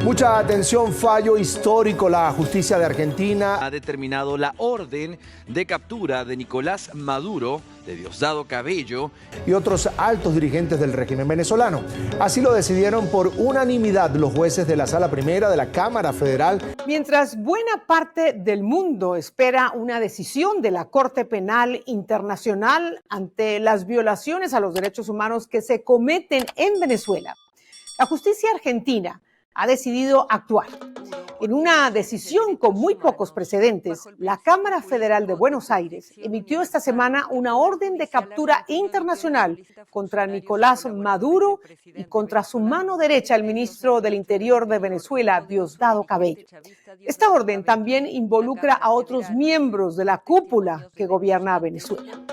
Mucha atención, fallo histórico. La justicia de Argentina ha determinado la orden de captura de Nicolás Maduro, de Diosdado Cabello y otros altos dirigentes del régimen venezolano. Así lo decidieron por unanimidad los jueces de la Sala Primera de la Cámara Federal. Mientras buena parte del mundo espera una decisión de la Corte Penal Internacional ante las violaciones a los derechos humanos que se cometen en Venezuela, la justicia argentina ha decidido actuar. En una decisión con muy pocos precedentes, la Cámara Federal de Buenos Aires emitió esta semana una orden de captura internacional contra Nicolás Maduro y contra su mano derecha, el ministro del Interior de Venezuela, Diosdado Cabello. Esta orden también involucra a otros miembros de la cúpula que gobierna a Venezuela.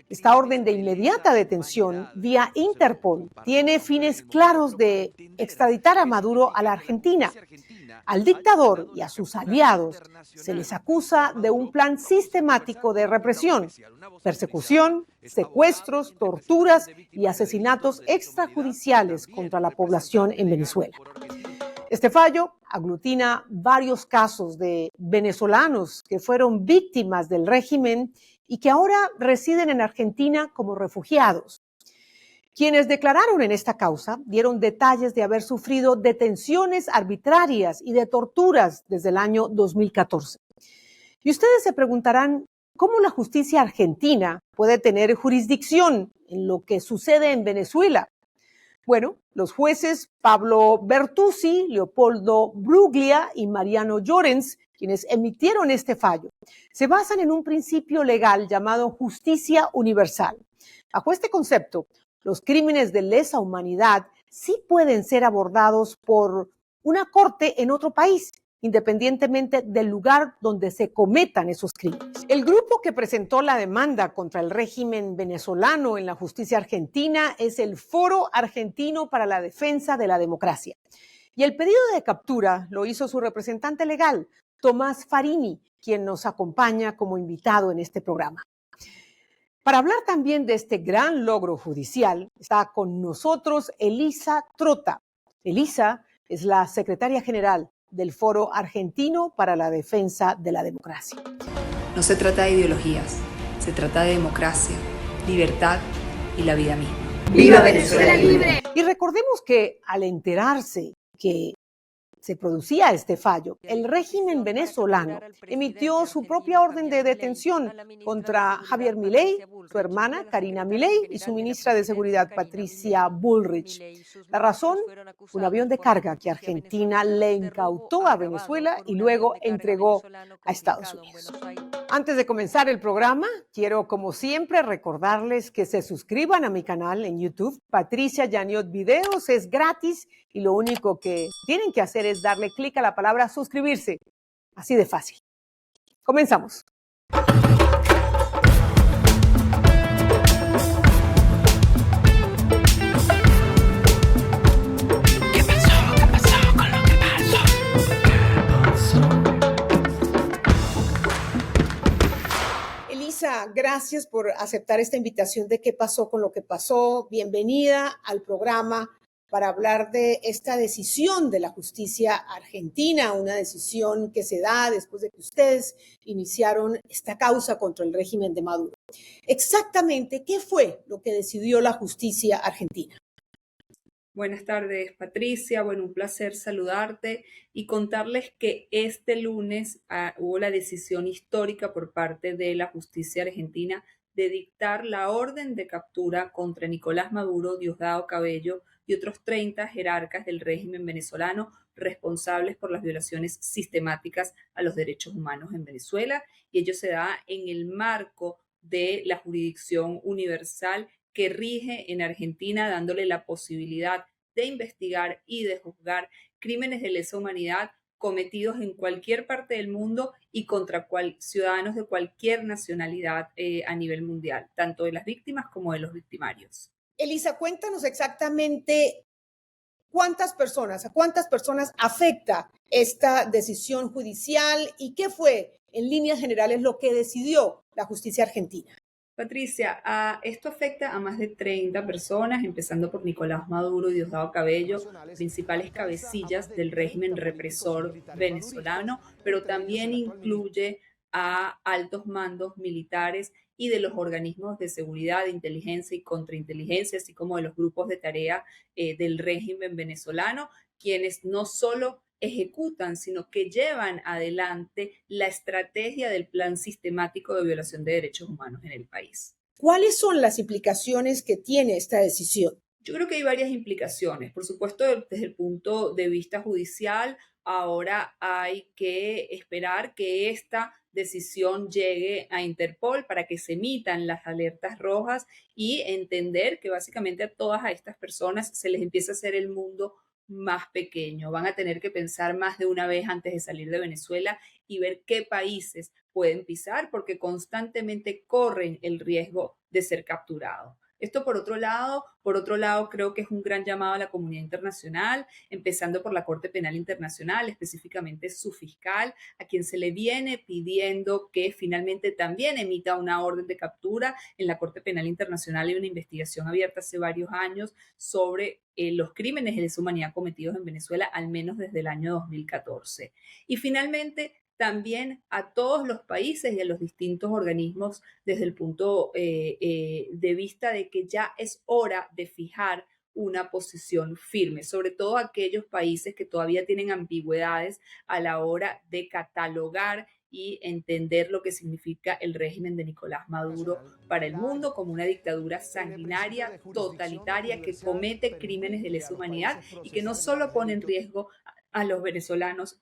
Esta orden de inmediata detención vía Interpol tiene fines claros de extraditar a Maduro a la Argentina. Al dictador y a sus aliados se les acusa de un plan sistemático de represión, persecución, secuestros, torturas y asesinatos extrajudiciales contra la población en Venezuela. Este fallo aglutina varios casos de venezolanos que fueron víctimas del régimen y que ahora residen en Argentina como refugiados. Quienes declararon en esta causa dieron detalles de haber sufrido detenciones arbitrarias y de torturas desde el año 2014. Y ustedes se preguntarán cómo la justicia argentina puede tener jurisdicción en lo que sucede en Venezuela. Bueno, los jueces Pablo Bertuzzi, Leopoldo Bruglia y Mariano Llorens, quienes emitieron este fallo, se basan en un principio legal llamado justicia universal. Bajo este concepto, los crímenes de lesa humanidad sí pueden ser abordados por una corte en otro país, independientemente del lugar donde se cometan esos crímenes. El grupo que presentó la demanda contra el régimen venezolano en la justicia argentina es el Foro Argentino para la Defensa de la Democracia. Y el pedido de captura lo hizo su representante legal, Tomás Farini, quien nos acompaña como invitado en este programa. Para hablar también de este gran logro judicial, está con nosotros Elisa Trota. Elisa es la secretaria general del Foro Argentino para la Defensa de la Democracia. No se trata de ideologías, se trata de democracia, libertad y la vida misma. ¡Viva Venezuela libre! Y recordemos que al enterarse que se producía este fallo, el régimen venezolano emitió su propia orden de detención contra Javier Milei, su hermana Karina Milei y su ministra de Seguridad Patricia Bullrich. La razón, un avión de carga que Argentina le incautó a Venezuela y luego entregó a Estados Unidos. Antes de comenzar el programa, quiero como siempre recordarles que se suscriban a mi canal en YouTube, Patricia Yaniot Videos, es gratis y lo único que tienen que hacer es darle clic a la palabra suscribirse. Así de fácil. Comenzamos. ¿Qué pasó con lo que pasó? Elisa, gracias por aceptar esta invitación de qué pasó con lo que pasó. Bienvenida al programa para hablar de esta decisión de la justicia argentina, una decisión que se da después de que ustedes iniciaron esta causa contra el régimen de Maduro. Exactamente, ¿qué fue lo que decidió la justicia argentina? Buenas tardes, Patricia. Bueno, un placer saludarte y contarles que este lunes hubo la decisión histórica por parte de la justicia argentina de dictar la orden de captura contra Nicolás Maduro, Diosdado Cabello y otros 30 jerarcas del régimen venezolano responsables por las violaciones sistemáticas a los derechos humanos en Venezuela. Y ello se da en el marco de la jurisdicción universal que rige en Argentina, dándole la posibilidad de investigar y de juzgar crímenes de lesa humanidad cometidos en cualquier parte del mundo y contra ciudadanos de cualquier nacionalidad a nivel mundial, tanto de las víctimas como de los victimarios. Elisa, cuéntanos exactamente a cuántas personas afecta esta decisión judicial y qué fue, en líneas generales, lo que decidió la justicia argentina. Patricia, esto afecta a más de 30 personas, empezando por Nicolás Maduro y Diosdado Cabello, principales cabecillas del régimen represor venezolano, pero también incluye a altos mandos militares y de los organismos de seguridad, de inteligencia y contrainteligencia, así como de los grupos de tarea del régimen venezolano, quienes no solo ejecutan, sino que llevan adelante la estrategia del plan sistemático de violación de derechos humanos en el país. ¿Cuáles son las implicaciones que tiene esta decisión? Yo creo que hay varias implicaciones. Por supuesto, desde el punto de vista judicial, ahora hay que esperar que esta decisión llegue a Interpol para que se emitan las alertas rojas y entender que básicamente a todas estas personas se les empieza a hacer el mundo más pequeño. Van a tener que pensar más de una vez antes de salir de Venezuela y ver qué países pueden pisar porque constantemente corren el riesgo de ser capturados. Esto por otro lado, creo que es un gran llamado a la comunidad internacional, empezando por la Corte Penal Internacional, específicamente su fiscal, a quien se le viene pidiendo que finalmente también emita una orden de captura. En la Corte Penal Internacional hay una investigación abierta hace varios años sobre los crímenes de lesa humanidad cometidos en Venezuela, al menos desde el año 2014. Y finalmente, también a todos los países y a los distintos organismos desde el punto de vista de que ya es hora de fijar una posición firme, sobre todo aquellos países que todavía tienen ambigüedades a la hora de catalogar y entender lo que significa el régimen de Nicolás Maduro para el mundo como una dictadura sanguinaria, totalitaria, que comete crímenes de lesa humanidad y que no solo pone en riesgo a los venezolanos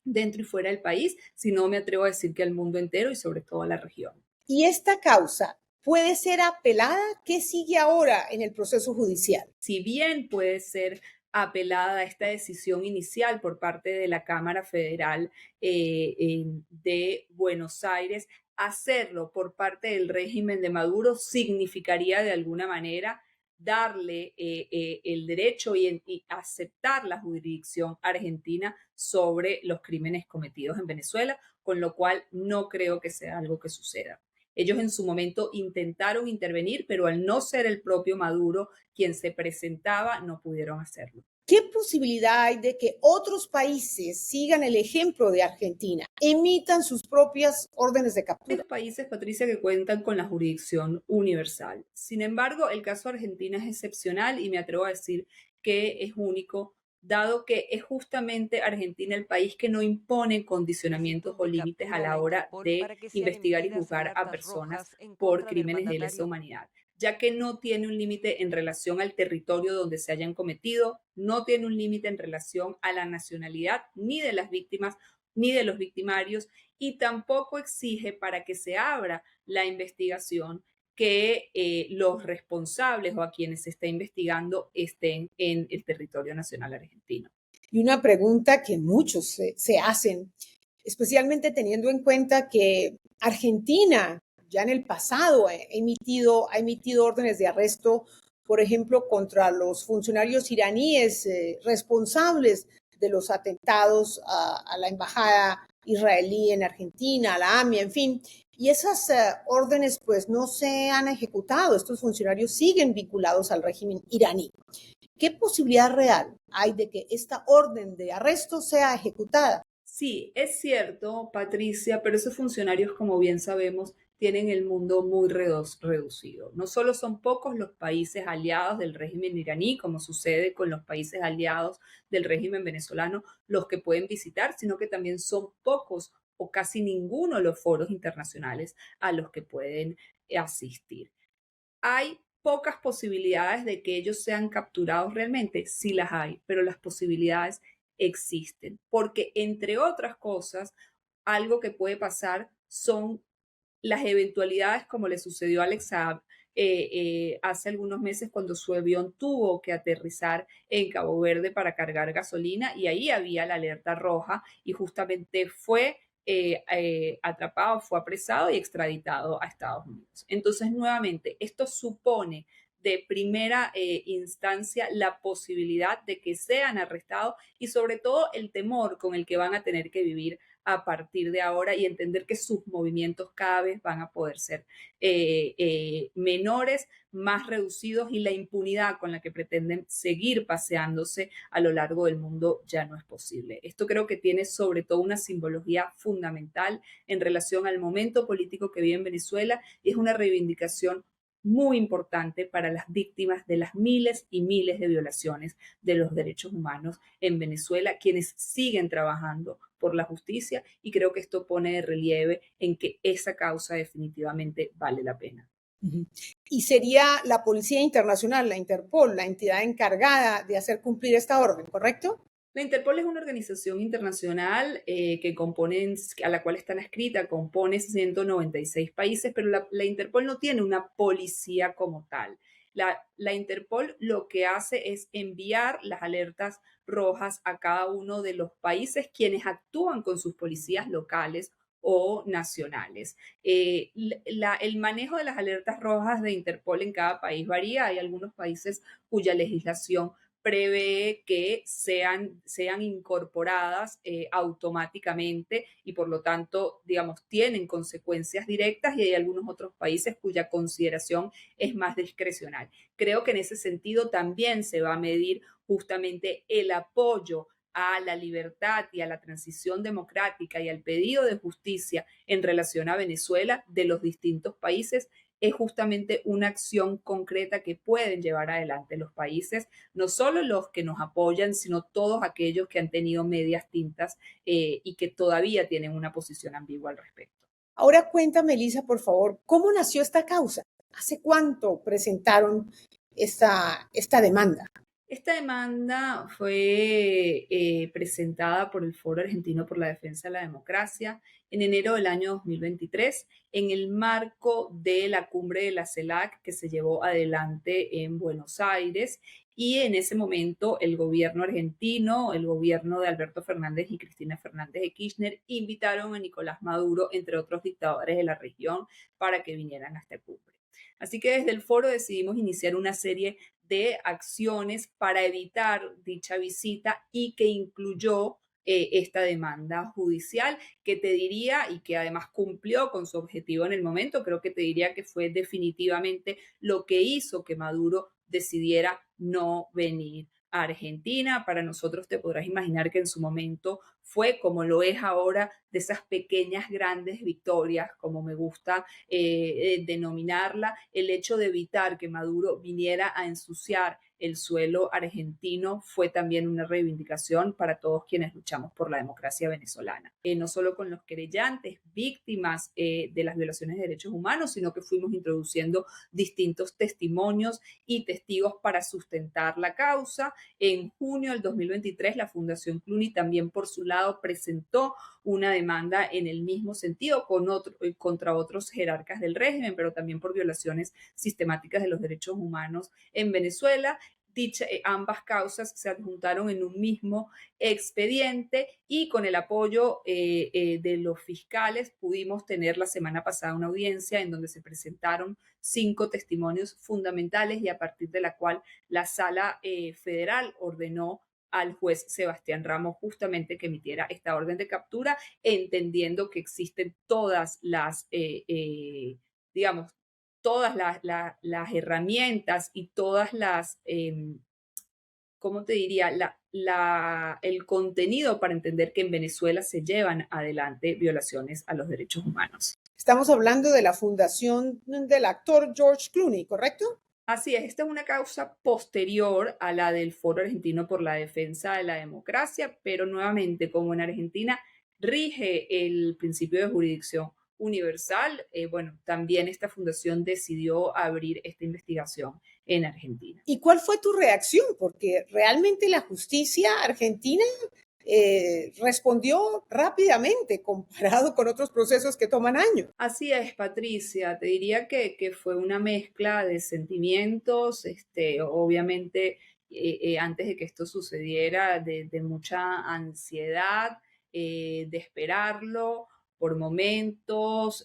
dentro y fuera del país, sino me atrevo a decir que al mundo entero y sobre todo a la región. ¿Y esta causa puede ser apelada? ¿Qué sigue ahora en el proceso judicial? Si bien puede ser apelada a esta decisión inicial por parte de la Cámara Federal de Buenos Aires, hacerlo por parte del régimen de Maduro significaría de alguna manera darle el derecho y aceptar la jurisdicción argentina sobre los crímenes cometidos en Venezuela, con lo cual no creo que sea algo que suceda. Ellos en su momento intentaron intervenir, pero al no ser el propio Maduro quien se presentaba, no pudieron hacerlo. ¿Qué posibilidad hay de que otros países sigan el ejemplo de Argentina, emitan sus propias órdenes de captura? Hay países, Patricia, que cuentan con la jurisdicción universal. Sin embargo, el caso de Argentina es excepcional y me atrevo a decir que es único, dado que es justamente Argentina el país que no impone condicionamientos o límites a la hora de investigar y juzgar a personas por crímenes de lesa humanidad, ya que no tiene un límite en relación al territorio donde se hayan cometido, no tiene un límite en relación a la nacionalidad ni de las víctimas ni de los victimarios y tampoco exige para que se abra la investigación que los responsables o a quienes se está investigando estén en el territorio nacional argentino. Y una pregunta que muchos se hacen, especialmente teniendo en cuenta que Argentina ya en el pasado ha emitido órdenes de arresto, por ejemplo, contra los funcionarios iraníes responsables de los atentados a la embajada israelí en Argentina, a la AMIA, en fin. Y esas órdenes pues no se han ejecutado. Estos funcionarios siguen vinculados al régimen iraní. ¿Qué posibilidad real hay de que esta orden de arresto sea ejecutada? Sí, es cierto, Patricia, pero esos funcionarios, como bien sabemos, tienen el mundo muy reducido. No solo son pocos los países aliados del régimen iraní, como sucede con los países aliados del régimen venezolano, los que pueden visitar, sino que también son pocos o casi ninguno los foros internacionales a los que pueden asistir. ¿Hay pocas posibilidades de que ellos sean capturados realmente? Sí las hay, pero las posibilidades existen, porque entre otras cosas, algo que puede pasar son las eventualidades como le sucedió a Alex Saab hace algunos meses cuando su avión tuvo que aterrizar en Cabo Verde para cargar gasolina y ahí había la alerta roja y justamente fue atrapado, fue apresado y extraditado a Estados Unidos. Entonces, nuevamente, esto supone de primera instancia la posibilidad de que sean arrestados y sobre todo el temor con el que van a tener que vivir a partir de ahora y entender que sus movimientos cada vez van a poder ser menores, más reducidos y la impunidad con la que pretenden seguir paseándose a lo largo del mundo ya no es posible. Esto creo que tiene sobre todo una simbología fundamental en relación al momento político que vive en Venezuela y es una reivindicación muy importante para las víctimas de las miles y miles de violaciones de los derechos humanos en Venezuela, quienes siguen trabajando por la justicia y creo que esto pone de relieve en que esa causa definitivamente vale la pena. Y sería la Policía Internacional, la Interpol, la entidad encargada de hacer cumplir esta orden, ¿correcto? La Interpol es una organización internacional a la cual están adscritas, compone 196 países, pero la Interpol no tiene una policía como tal. La Interpol lo que hace es enviar las alertas rojas a cada uno de los países quienes actúan con sus policías locales o nacionales. El manejo de las alertas rojas de Interpol en cada país varía. Hay algunos países cuya legislación prevé que sean incorporadas automáticamente y por lo tanto, digamos, tienen consecuencias directas y hay algunos otros países cuya consideración es más discrecional. Creo que en ese sentido también se va a medir justamente el apoyo a la libertad y a la transición democrática y al pedido de justicia en relación a Venezuela de los distintos países es justamente una acción concreta que pueden llevar adelante los países, no solo los que nos apoyan, sino todos aquellos que han tenido medias tintas y que todavía tienen una posición ambigua al respecto. Ahora cuéntame, Elisa, por favor, ¿cómo nació esta causa? ¿Hace cuánto presentaron esta demanda? Esta demanda fue presentada por el Foro Argentino por la Defensa de la Democracia en enero del año 2023 en el marco de la cumbre de la CELAC que se llevó adelante en Buenos Aires y en ese momento el gobierno argentino, el gobierno de Alberto Fernández y Cristina Fernández de Kirchner invitaron a Nicolás Maduro, entre otros dictadores de la región, para que vinieran a esta cumbre. Así que desde el foro decidimos iniciar una serie de acciones para evitar dicha visita y que incluyó esta demanda judicial que te diría y que además cumplió con su objetivo en el momento, creo que te diría que fue definitivamente lo que hizo que Maduro decidiera no venir a Argentina. Para nosotros te podrás imaginar que en su momento fue, como lo es ahora, de esas pequeñas grandes victorias, como me gusta denominarla, el hecho de evitar que Maduro viniera a ensuciar el suelo argentino fue también una reivindicación para todos quienes luchamos por la democracia venezolana. No solo con los querellantes, víctimas de las violaciones de derechos humanos, sino que fuimos introduciendo distintos testimonios y testigos para sustentar la causa. En junio del 2023, la Fundación Clooney también por su lado presentó una demanda en el mismo sentido contra otros jerarcas del régimen, pero también por violaciones sistemáticas de los derechos humanos en Venezuela. Ambas causas se adjuntaron en un mismo expediente y con el apoyo de los fiscales pudimos tener la semana pasada una audiencia en donde se presentaron 5 testimonios fundamentales y a partir de la cual la Sala Federal ordenó al juez Sebastián Ramos justamente que emitiera esta orden de captura, entendiendo que existen todas las, digamos, todas las herramientas y todas las, ¿cómo te diría? El contenido para entender que en Venezuela se llevan adelante violaciones a los derechos humanos. Estamos hablando de la fundación del actor George Clooney, ¿correcto? Así es, esta es una causa posterior a la del Foro Argentino por la Defensa de la Democracia, pero nuevamente, como en Argentina rige el principio de jurisdicción universal, bueno, también esta fundación decidió abrir esta investigación en Argentina. ¿Y cuál fue tu reacción? Porque realmente la justicia argentina respondió rápidamente comparado con otros procesos que toman años. Así es, Patricia. Te diría que fue una mezcla de sentimientos, obviamente antes de que esto sucediera, de mucha ansiedad, de esperarlo por momentos,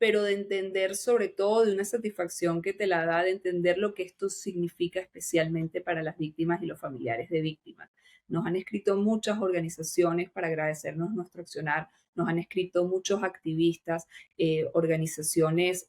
pero de entender sobre todo de una satisfacción que te la da de entender lo que esto significa especialmente para las víctimas y los familiares de víctimas. Nos han escrito muchas organizaciones para agradecernos nuestro accionar, nos han escrito muchos activistas, organizaciones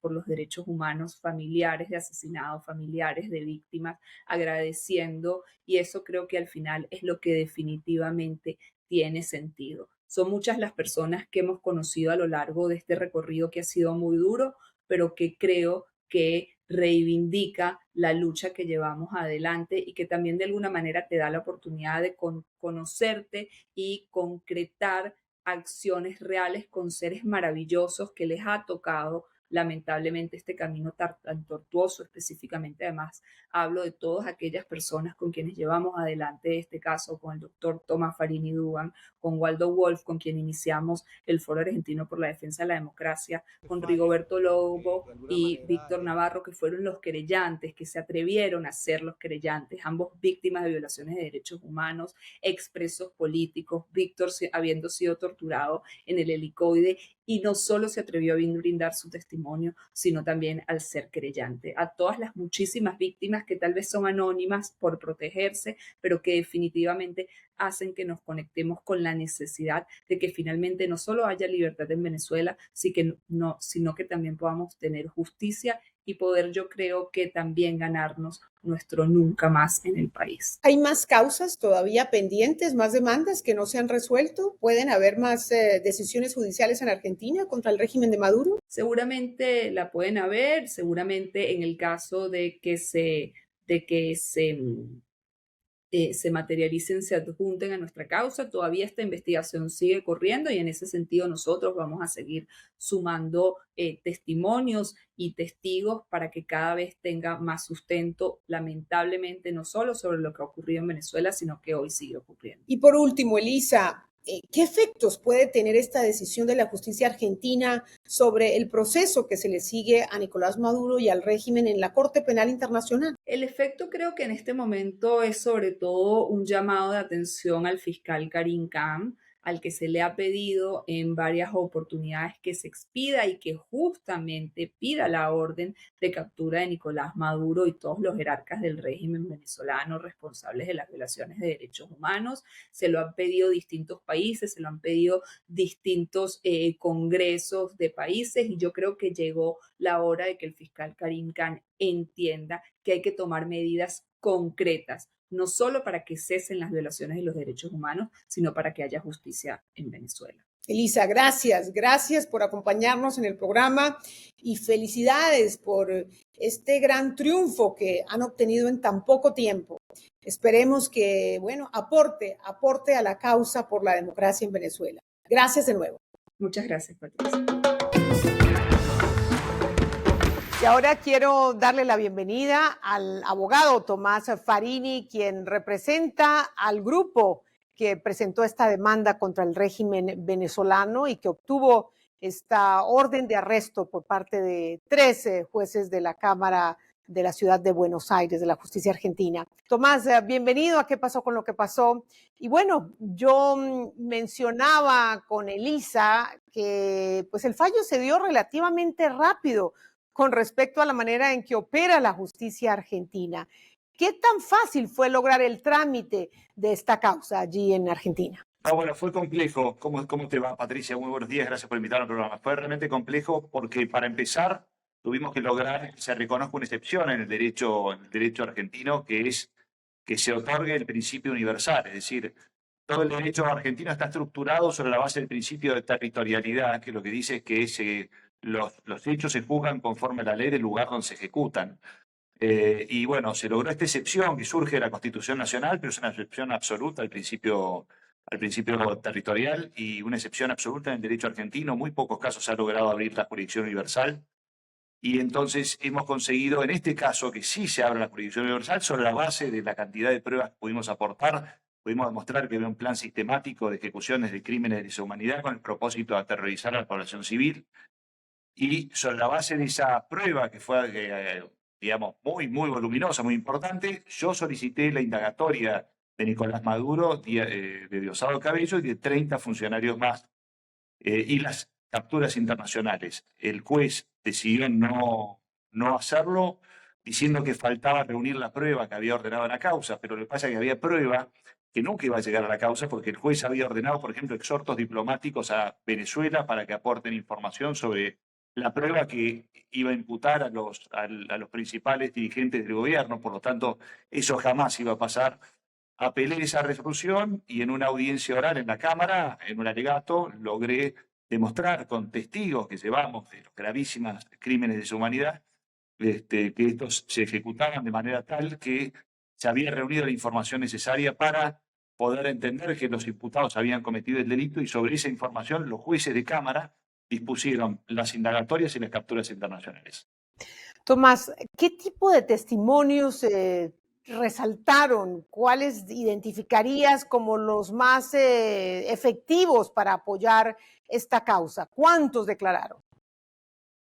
por los derechos humanos, familiares de asesinados, familiares de víctimas, agradeciendo, y eso creo que al final es lo que definitivamente tiene sentido. Son muchas las personas que hemos conocido a lo largo de este recorrido que ha sido muy duro, pero que creo que reivindica la lucha que llevamos adelante y que también de alguna manera te da la oportunidad de conocerte y concretar acciones reales con seres maravillosos que les ha tocado lamentablemente este camino tan tortuoso. Específicamente además hablo de todas aquellas personas con quienes llevamos adelante este caso, con el doctor Tomás Farini Dugan, con Waldo Wolf, con quien iniciamos el Foro Argentino por la Defensa de la Democracia, con Rigoberto Lobo y Víctor Navarro, que fueron los querellantes, que se atrevieron a ser los querellantes, ambos víctimas de violaciones de derechos humanos, expresos políticos, Víctor habiendo sido torturado en el helicoide, y no solo se atrevió a brindar su testimonio, sino también al ser querellante. A todas las muchísimas víctimas que tal vez son anónimas por protegerse, pero que definitivamente hacen que nos conectemos con la necesidad de que finalmente no solo haya libertad en Venezuela, sino que también podamos tener justicia y poder, yo creo que también ganarnos nuestro nunca más en el país. ¿Hay más causas todavía pendientes, más demandas que no se han resuelto? ¿Pueden haber más decisiones judiciales en Argentina contra el régimen de Maduro? Seguramente la pueden haber, seguramente en el caso de que se materialicen, se adjunten a nuestra causa. Todavía esta investigación sigue corriendo y en ese sentido nosotros vamos a seguir sumando testimonios y testigos para que cada vez tenga más sustento, lamentablemente, no solo sobre lo que ha ocurrido en Venezuela, sino que hoy sigue ocurriendo. Y por último, Elisa, ¿qué efectos puede tener esta decisión de la justicia argentina sobre el proceso que se le sigue a Nicolás Maduro y al régimen en la Corte Penal Internacional? El efecto creo que en este momento es sobre todo un llamado de atención al fiscal Karim Khan, al que se le ha pedido en varias oportunidades que se expida y que justamente pida la orden de captura de Nicolás Maduro y todos los jerarcas del régimen venezolano responsables de las violaciones de derechos humanos. Se lo han pedido distintos países, se lo han pedido distintos congresos de países, y yo creo que llegó la hora de que el fiscal Karim Khan entienda que hay que tomar medidas concretas, no solo para que cesen las violaciones de los derechos humanos, sino para que haya justicia en Venezuela. Elisa, gracias por acompañarnos en el programa y felicidades por este gran triunfo que han obtenido en tan poco tiempo. Esperemos que, aporte a la causa por la democracia en Venezuela. Gracias de nuevo. Muchas gracias, Patricia. Y ahora quiero darle la bienvenida al abogado Tomás Farini, quien representa al grupo que presentó esta demanda contra el régimen venezolano y que obtuvo esta orden de arresto por parte de 13 jueces de la Cámara de la Ciudad de Buenos Aires, de la justicia argentina. Tomás, bienvenido a ¿Qué pasó con lo que pasó? Y bueno, yo mencionaba con Elisa que pues el fallo se dio relativamente rápido con respecto a la manera en que opera la justicia argentina. ¿Qué tan fácil fue lograr el trámite de esta causa allí en Argentina? Bueno, fue complejo. ¿Cómo te va, Patricia? Muy buenos días, gracias por invitarme al programa. Fue realmente complejo porque, para empezar, tuvimos que lograr que se reconozca una excepción en el derecho argentino, que es que se otorgue el principio universal. Es decir, todo el derecho argentino está estructurado sobre la base del principio de territorialidad, que lo que dice es que los hechos se juzgan conforme a la ley del lugar donde se ejecutan. Y bueno, se logró esta excepción que surge de la Constitución Nacional, pero es una excepción absoluta al principio territorial y una excepción absoluta en el derecho argentino. Muy pocos casos se ha logrado abrir la jurisdicción universal. Y entonces hemos conseguido, en este caso, que sí se abra la jurisdicción universal sobre la base de la cantidad de pruebas que pudimos aportar. Pudimos demostrar que había un plan sistemático de ejecuciones de crímenes de lesa humanidad con el propósito de aterrorizar a la población civil. Y sobre la base de esa prueba, que fue, digamos, muy voluminosa, muy importante, yo solicité la indagatoria de Nicolás Maduro, de Diosdado Cabello y de 30 funcionarios más. Y las capturas internacionales. El juez decidió no hacerlo, diciendo que faltaba reunir la prueba que había ordenado la causa, pero lo que pasa es que había prueba que nunca iba a llegar a la causa porque el juez había ordenado, por ejemplo, exhortos diplomáticos a Venezuela para que aporten información sobre la prueba que iba a imputar a los principales dirigentes del gobierno. Por lo tanto, eso jamás iba a pasar. Apelé esa resolución y en una audiencia oral en la Cámara, en un alegato, logré demostrar con testigos que llevamos de los gravísimos crímenes de su humanidad, que estos se ejecutaban de manera tal que se había reunido la información necesaria para poder entender que los imputados habían cometido el delito, y sobre esa información los jueces de Cámara dispusieron las indagatorias y las capturas internacionales. Tomás, ¿qué tipo de testimonios resaltaron? ¿Cuáles identificarías como los más efectivos para apoyar esta causa? ¿Cuántos declararon?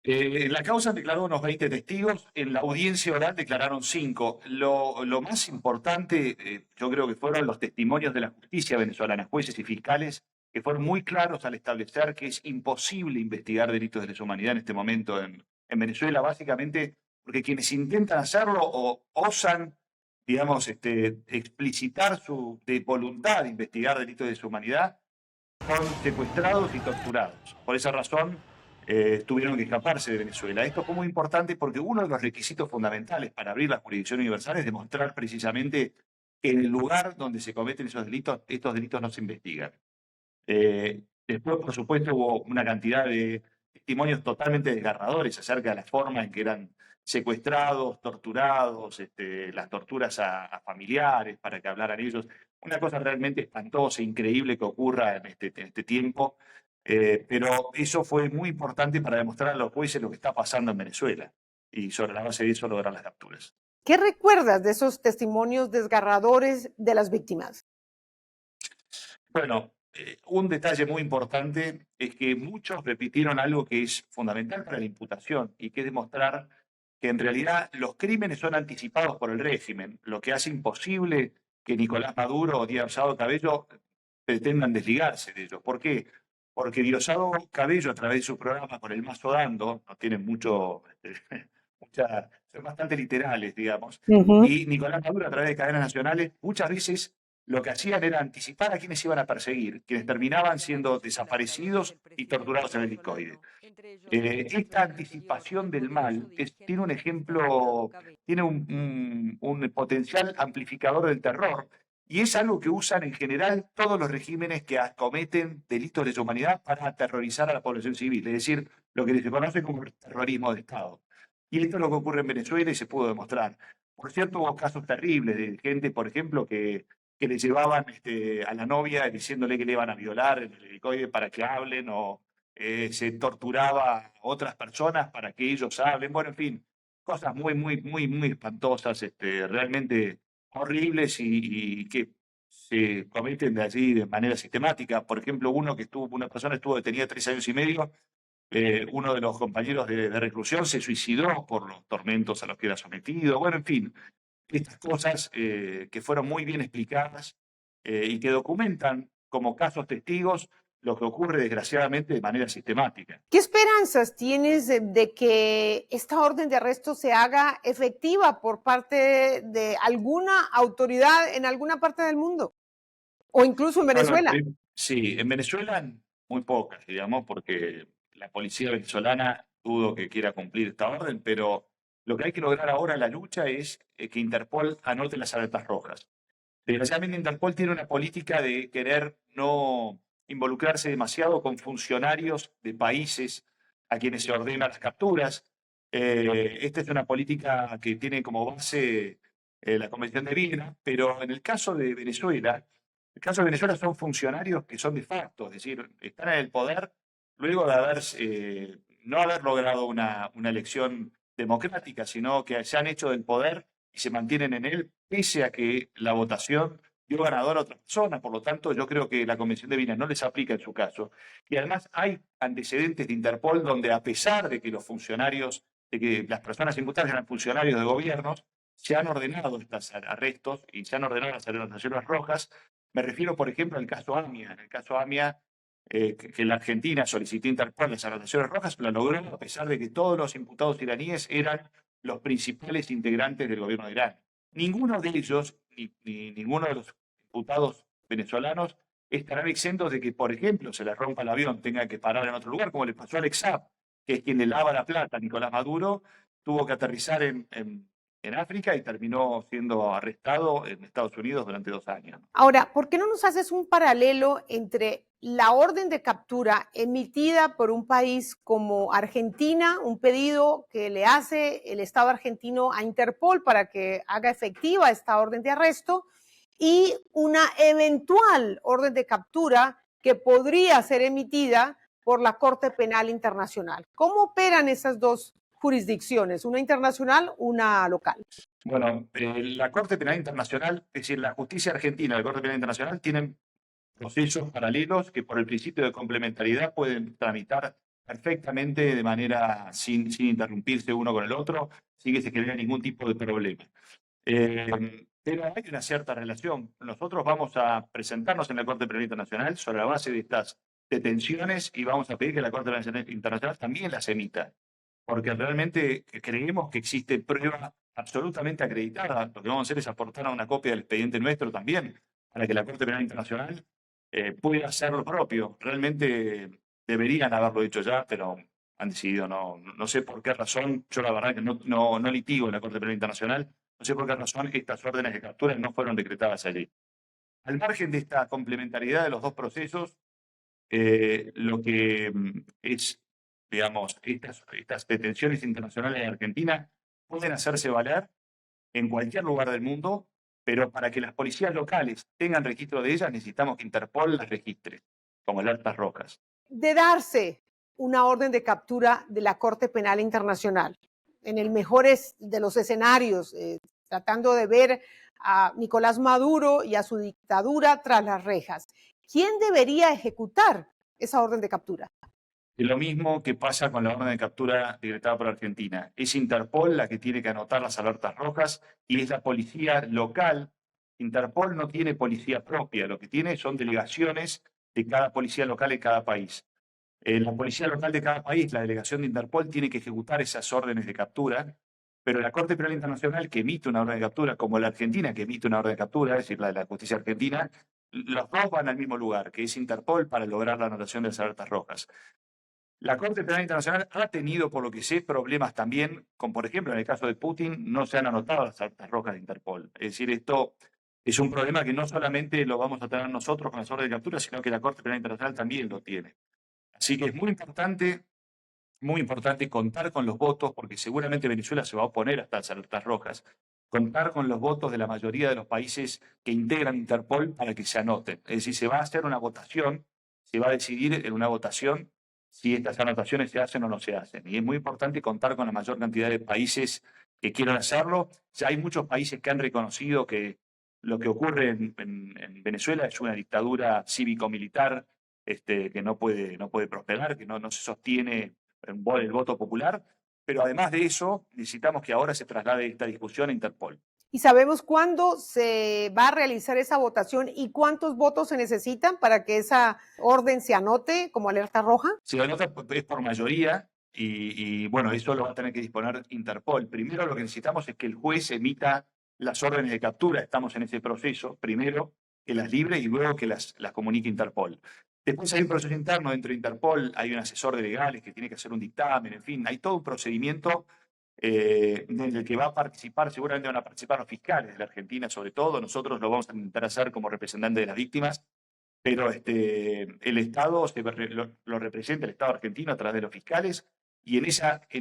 En la causa declaró unos 20 testigos, en la audiencia oral declararon 5. Lo más importante, yo creo que fueron los testimonios de la justicia venezolana, jueces y fiscales, que fueron muy claros al establecer que es imposible investigar delitos de lesa humanidad en este momento en Venezuela, básicamente porque quienes intentan hacerlo o osan, digamos, explicitar su voluntad de investigar delitos de lesa humanidad, son secuestrados y torturados. Por esa razón, tuvieron que escaparse de Venezuela. Esto fue muy importante porque uno de los requisitos fundamentales para abrir la jurisdicción universal es demostrar precisamente que en el lugar donde se cometen esos delitos, estos delitos no se investigan. Después, por supuesto, hubo una cantidad de testimonios totalmente desgarradores acerca de la forma en que eran secuestrados, torturados, las torturas a familiares para que hablaran ellos. Una cosa realmente espantosa, increíble que ocurra en este tiempo. Pero eso fue muy importante para demostrar a los jueces lo que está pasando en Venezuela y sobre la base de eso lograr las capturas. ¿Qué recuerdas de esos testimonios desgarradores de las víctimas? Bueno, un detalle muy importante es que muchos repitieron algo que es fundamental para la imputación y que es demostrar que en realidad los crímenes son anticipados por el régimen, lo que hace imposible que Nicolás Maduro o Diosdado Cabello pretendan desligarse de ellos. ¿Por qué? Porque Diosdado Cabello, a través de su programa con el Mazo Dando, no tienen son bastante literales, digamos, y Nicolás Maduro, a través de cadenas nacionales, muchas veces lo que hacían era anticipar a quienes iban a perseguir, quienes terminaban siendo desaparecidos y torturados en el discoide. Esta anticipación del mal tiene un ejemplo, tiene un potencial amplificador del terror, y es algo que usan en general todos los regímenes que cometen delitos de lesa humanidad para aterrorizar a la población civil, es decir, lo que se conoce como el terrorismo de Estado. Y esto es lo que ocurre en Venezuela y se pudo demostrar. Por cierto, hubo casos terribles de gente, por ejemplo, que le llevaban a la novia diciéndole que le iban a violar en el helicoide para que hablen, o se torturaba a otras personas para que ellos hablen. Bueno, en fin, cosas muy, muy, muy, muy espantosas, realmente horribles y que se cometen de allí de manera sistemática. Por ejemplo, una persona estuvo detenida 3 años y medio. Uno de los compañeros de reclusión se suicidó por los tormentos a los que era sometido. Bueno, en fin, estas cosas que fueron muy bien explicadas y que documentan como casos testigos lo que ocurre desgraciadamente de manera sistemática. ¿Qué esperanzas tienes de que esta orden de arresto se haga efectiva por parte de alguna autoridad en alguna parte del mundo? O incluso en Venezuela. Bueno, sí, en Venezuela muy pocas, digamos, porque la policía venezolana dudo que quiera cumplir esta orden, pero lo que hay que lograr ahora en la lucha es que Interpol anote las alertas rojas. Desgraciadamente, Interpol tiene una política de querer no involucrarse demasiado con funcionarios de países a quienes se ordenan las capturas. Esta es una política que tiene como base la Convención de Viena, pero en el caso de Venezuela, son funcionarios que son de facto, es decir, están en el poder luego de no haber logrado una elección democrática, sino que se han hecho del poder y se mantienen en él, pese a que la votación dio ganador a otra persona. Por lo tanto, yo creo que la Convención de Viena no les aplica en su caso. Y además hay antecedentes de Interpol donde, a pesar de que de que las personas imputadas eran funcionarios de gobiernos, se han ordenado estos arrestos y se han ordenado las alertas rojas. Me refiero, por ejemplo, al caso AMIA. En el caso AMIA, que la Argentina solicitó a Interpol las anotaciones rojas, lo logró a pesar de que todos los imputados iraníes eran los principales integrantes del gobierno de Irán. Ninguno de ellos, ni ninguno de los imputados venezolanos, estarán exentos de que, por ejemplo, se les rompa el avión, tenga que parar en otro lugar, como le pasó a Alex Saab, que es quien le lava la plata a Nicolás Maduro, tuvo que aterrizar en África y terminó siendo arrestado en Estados Unidos durante 2 años. Ahora, ¿por qué no nos haces un paralelo entre la orden de captura emitida por un país como Argentina, un pedido que le hace el Estado argentino a Interpol para que haga efectiva esta orden de arresto, y una eventual orden de captura que podría ser emitida por la Corte Penal Internacional? ¿Cómo operan esas dos jurisdicciones, una internacional, una local? Bueno, la Corte Penal Internacional, es decir, la justicia argentina y la Corte Penal Internacional tienen procesos paralelos que por el principio de complementariedad pueden tramitar perfectamente de manera sin interrumpirse uno con el otro, sin que se genere ningún tipo de problema. Pero hay una cierta relación. Nosotros vamos a presentarnos en la Corte Penal Internacional sobre la base de estas detenciones y vamos a pedir que la Corte Penal Internacional también las emita, porque realmente creemos que existe prueba absolutamente acreditada. Lo que vamos a hacer es aportar a una copia del expediente nuestro también, para que la Corte Penal Internacional pueda hacer lo propio. Realmente deberían haberlo hecho ya, pero han decidido no sé por qué razón. Yo la verdad que no litigo en la Corte Penal Internacional, no sé por qué razón estas órdenes de captura no fueron decretadas allí. Al margen de esta complementariedad de los dos procesos, lo que es, digamos, estas detenciones internacionales de Argentina pueden hacerse valer en cualquier lugar del mundo, pero para que las policías locales tengan registro de ellas necesitamos que Interpol las registre como alertas rojas. De darse una orden de captura de la Corte Penal Internacional, en el mejor de los escenarios, tratando de ver a Nicolás Maduro y a su dictadura tras las rejas, ¿quién debería ejecutar esa orden de captura? Es lo mismo que pasa con la orden de captura decretada por Argentina. Es Interpol la que tiene que anotar las alertas rojas y es la policía local. Interpol no tiene policía propia, lo que tiene son delegaciones de cada policía local en cada país. La policía local de cada país, la delegación de Interpol, tiene que ejecutar esas órdenes de captura, pero la Corte Penal Internacional que emite una orden de captura, como la Argentina que emite una orden de captura, es decir, la de la justicia argentina, los dos van al mismo lugar, que es Interpol, para lograr la anotación de las alertas rojas. La Corte Penal Internacional ha tenido, por lo que sé, problemas también, con, por ejemplo, en el caso de Putin, no se han anotado las alertas rojas de Interpol. Es decir, esto es un problema que no solamente lo vamos a tener nosotros con las órdenes de captura, sino que la Corte Penal Internacional también lo tiene. Así que es muy importante contar con los votos, porque seguramente Venezuela se va a oponer a estas alertas rojas, contar con los votos de la mayoría de los países que integran Interpol para que se anoten. Es decir, se va a hacer una votación, se va a decidir en una votación si estas anotaciones se hacen o no se hacen. Y es muy importante contar con la mayor cantidad de países que quieran hacerlo. Ya hay muchos países que han reconocido que lo que ocurre en Venezuela es una dictadura cívico-militar que no puede prosperar, que no se sostiene el voto popular. Pero además de eso, necesitamos que ahora se traslade esta discusión a Interpol. ¿Y sabemos cuándo se va a realizar esa votación y cuántos votos se necesitan para que esa orden se anote como alerta roja? Se anota es por mayoría y bueno, eso lo va a tener que disponer Interpol. Primero lo que necesitamos es que el juez emita las órdenes de captura. Estamos en ese proceso. Primero que las libre y luego que las comunique Interpol. Después hay un proceso interno dentro de Interpol, hay un asesor de legales que tiene que hacer un dictamen, en fin, hay todo un procedimiento en el que va a participar, seguramente van a participar los fiscales de la Argentina sobre todo, nosotros lo vamos a intentar hacer como representantes de las víctimas, pero el Estado lo representa el Estado argentino a través de los fiscales y en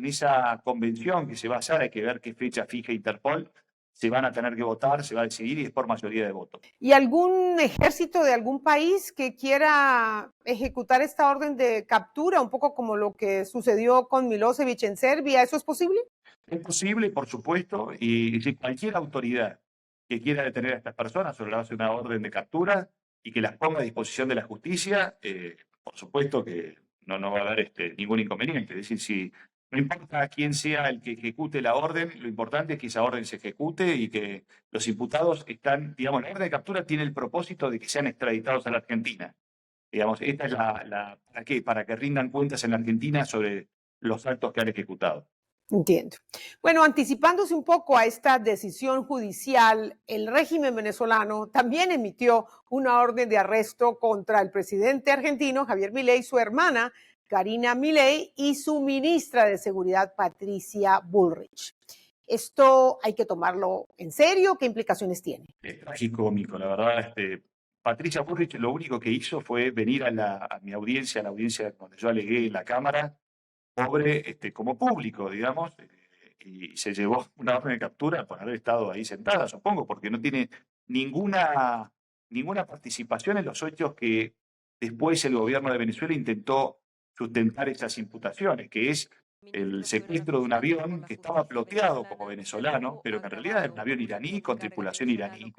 esa convención que se va a hacer hay que ver qué fecha fija Interpol. Se van a tener que votar, se va a decidir y es por mayoría de votos. ¿Y algún ejército de algún país que quiera ejecutar esta orden de captura, un poco como lo que sucedió con Milosevic en Serbia? ¿Eso es posible? Es posible, por supuesto, y si cualquier autoridad que quiera detener a estas personas sobre la base de una orden de captura y que las ponga a disposición de la justicia, por supuesto que no va a haber ningún inconveniente. Es decir, no importa quién sea el que ejecute la orden, lo importante es que esa orden se ejecute y que los imputados están, digamos, la orden de captura tiene el propósito de que sean extraditados a la Argentina. Digamos, esta es ¿para qué? Para que rindan cuentas en la Argentina sobre los actos que han ejecutado. Entiendo. Bueno, anticipándose un poco a esta decisión judicial, el régimen venezolano también emitió una orden de arresto contra el presidente argentino Javier Milei, su hermana Karina Milei y su ministra de Seguridad Patricia Bullrich. Esto hay que tomarlo en serio. ¿Qué implicaciones tiene? Es tragicómico, la verdad. Patricia Bullrich lo único que hizo fue venir a mi audiencia, a la audiencia donde yo alegué en la Cámara, como público, digamos, y se llevó una orden de captura por haber estado ahí sentada, supongo, porque no tiene ninguna participación en los hechos que después el gobierno de Venezuela intentó sustentar esas imputaciones, que es el secuestro de un avión que estaba ploteado como venezolano, pero que en realidad era un avión iraní con tripulación iraní.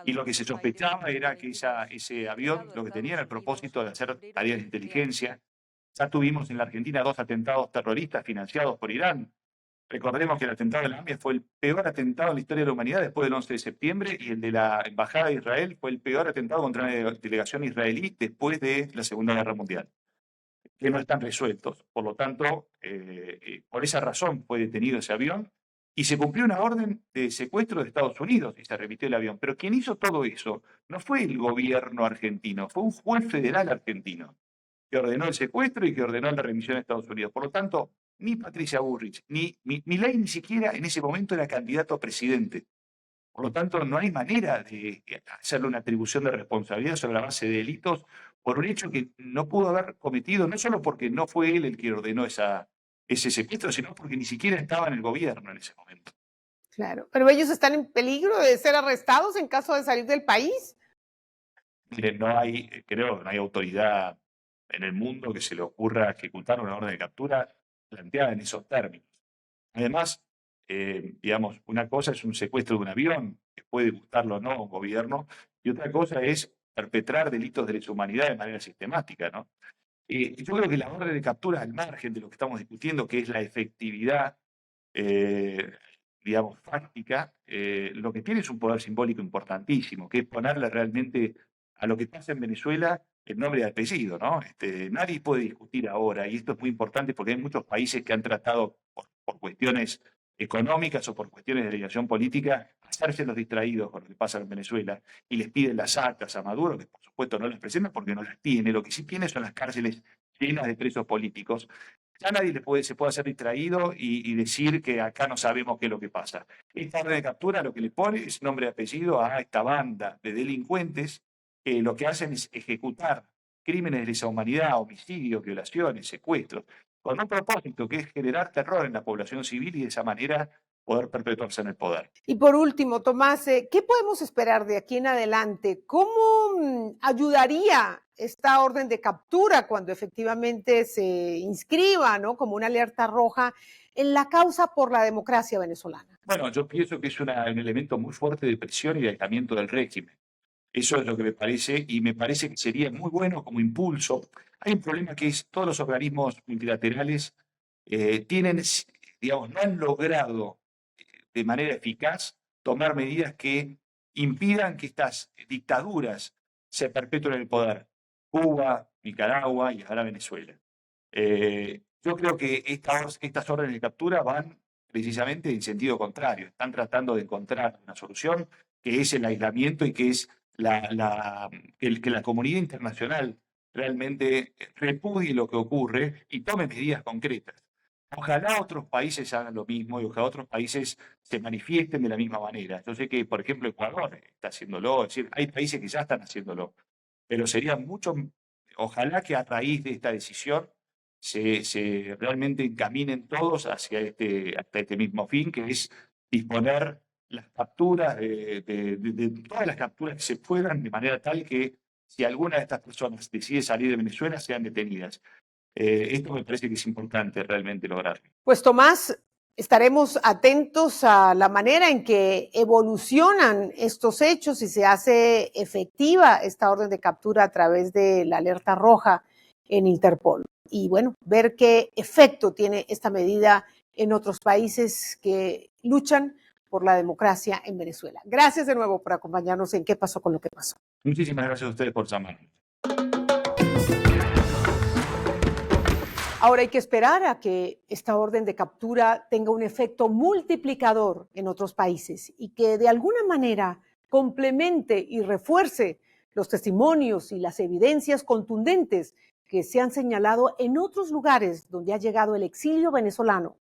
Y lo que se sospechaba era que ese avión lo que tenía era el propósito de hacer tareas de inteligencia. Ya tuvimos en la Argentina 2 atentados terroristas financiados por Irán. Recordemos que el atentado de la AMIA fue el peor atentado en la historia de la humanidad después del 11 de septiembre y el de la Embajada de Israel fue el peor atentado contra una delegación israelí después de la Segunda Guerra Mundial, que no están resueltos. Por lo tanto, por esa razón fue detenido ese avión y se cumplió una orden de secuestro de Estados Unidos y se remitió el avión. Pero quien hizo todo eso no fue el gobierno argentino, fue un juez federal argentino que ordenó el secuestro y que ordenó la remisión a Estados Unidos. Por lo tanto, ni Patricia Bullrich, ni Milei ni siquiera en ese momento era candidato a presidente. Por lo tanto, no hay manera de hacerle una atribución de responsabilidad sobre la base de delitos por un hecho que no pudo haber cometido, no solo porque no fue él el que ordenó ese secuestro, sino porque ni siquiera estaba en el gobierno en ese momento. Claro, pero ellos están en peligro de ser arrestados en caso de salir del país. Miren, no hay autoridad en el mundo que se le ocurra ejecutar una orden de captura planteada en esos términos. Además, digamos, una cosa es un secuestro de un avión, que puede gustarlo o no a un gobierno, y otra cosa es perpetrar delitos de lesa humanidad de manera sistemática, ¿no? Yo creo que la orden de captura, al margen de lo que estamos discutiendo, que es la efectividad, digamos, fáctica, lo que tiene es un poder simbólico importantísimo, que es ponerle realmente a lo que pasa en Venezuela el nombre y apellido, ¿no? Nadie puede discutir ahora, y esto es muy importante porque hay muchos países que han tratado por cuestiones económicas o por cuestiones de delegación política, hacerse los distraídos con lo que pasa en Venezuela y les piden las actas a Maduro, que por supuesto no las presenta porque no las tiene. Lo que sí tiene son las cárceles llenas de presos políticos. Ya nadie se puede hacer distraído y decir que acá no sabemos qué es lo que pasa. Esta orden de captura lo que le pone es nombre y apellido a esta banda de delincuentes que lo que hacen es ejecutar crímenes de lesa humanidad, homicidios, violaciones, secuestros, con un propósito que es generar terror en la población civil y de esa manera poder perpetuarse en el poder. Y por último, Tomás, ¿qué podemos esperar de aquí en adelante? ¿Cómo ayudaría esta orden de captura cuando efectivamente se inscriba, ¿no?, como una alerta roja en la causa por la democracia venezolana? Bueno, yo pienso que es un elemento muy fuerte de presión y de aislamiento del régimen. Eso es lo que me parece, y me parece que sería muy bueno como impulso. Hay un problema que es todos los organismos multilaterales digamos, no han logrado de manera eficaz tomar medidas que impidan que estas dictaduras se perpetúen en el poder. Cuba, Nicaragua y ahora Venezuela. Yo creo que estas órdenes de captura van precisamente en sentido contrario. Están tratando de encontrar una solución que es el aislamiento y que es que la comunidad internacional realmente repudie lo que ocurre y tome medidas concretas. Ojalá otros países hagan lo mismo y ojalá otros países se manifiesten de la misma manera. Yo sé que, por ejemplo, Ecuador está haciéndolo, es decir, hay países que ya están haciéndolo, pero sería ojalá que a raíz de esta decisión se realmente encaminen todos hacia este mismo fin, que es disponer las capturas, de todas las capturas que se puedan, de manera tal que si alguna de estas personas decide salir de Venezuela, sean detenidas. Esto me parece que es importante realmente lograrlo. Pues Tomás, estaremos atentos a la manera en que evolucionan estos hechos y se hace efectiva esta orden de captura a través de la alerta roja en Interpol. Y bueno, ver qué efecto tiene esta medida en otros países que luchan por la democracia en Venezuela. Gracias de nuevo por acompañarnos en ¿Qué pasó con lo que pasó? Muchísimas gracias a ustedes por llamarme. Ahora hay que esperar a que esta orden de captura tenga un efecto multiplicador en otros países y que de alguna manera complemente y refuerce los testimonios y las evidencias contundentes que se han señalado en otros lugares donde ha llegado el exilio venezolano,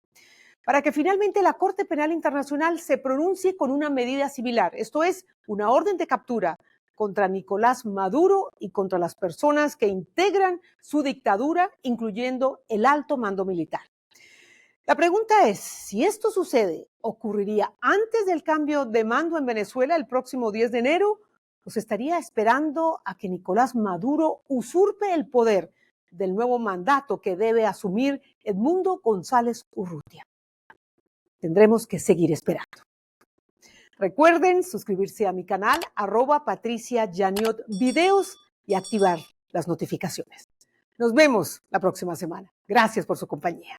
para que finalmente la Corte Penal Internacional se pronuncie con una medida similar, esto es, una orden de captura contra Nicolás Maduro y contra las personas que integran su dictadura, incluyendo el alto mando militar. La pregunta es, si esto sucede, ¿ocurriría antes del cambio de mando en Venezuela el próximo 10 de enero? ¿O se estaría esperando a que Nicolás Maduro usurpe el poder del nuevo mandato que debe asumir Edmundo González Urrutia? Tendremos que seguir esperando. Recuerden suscribirse a mi canal @PatriciaYaniotVideos y activar las notificaciones. Nos vemos la próxima semana. Gracias por su compañía.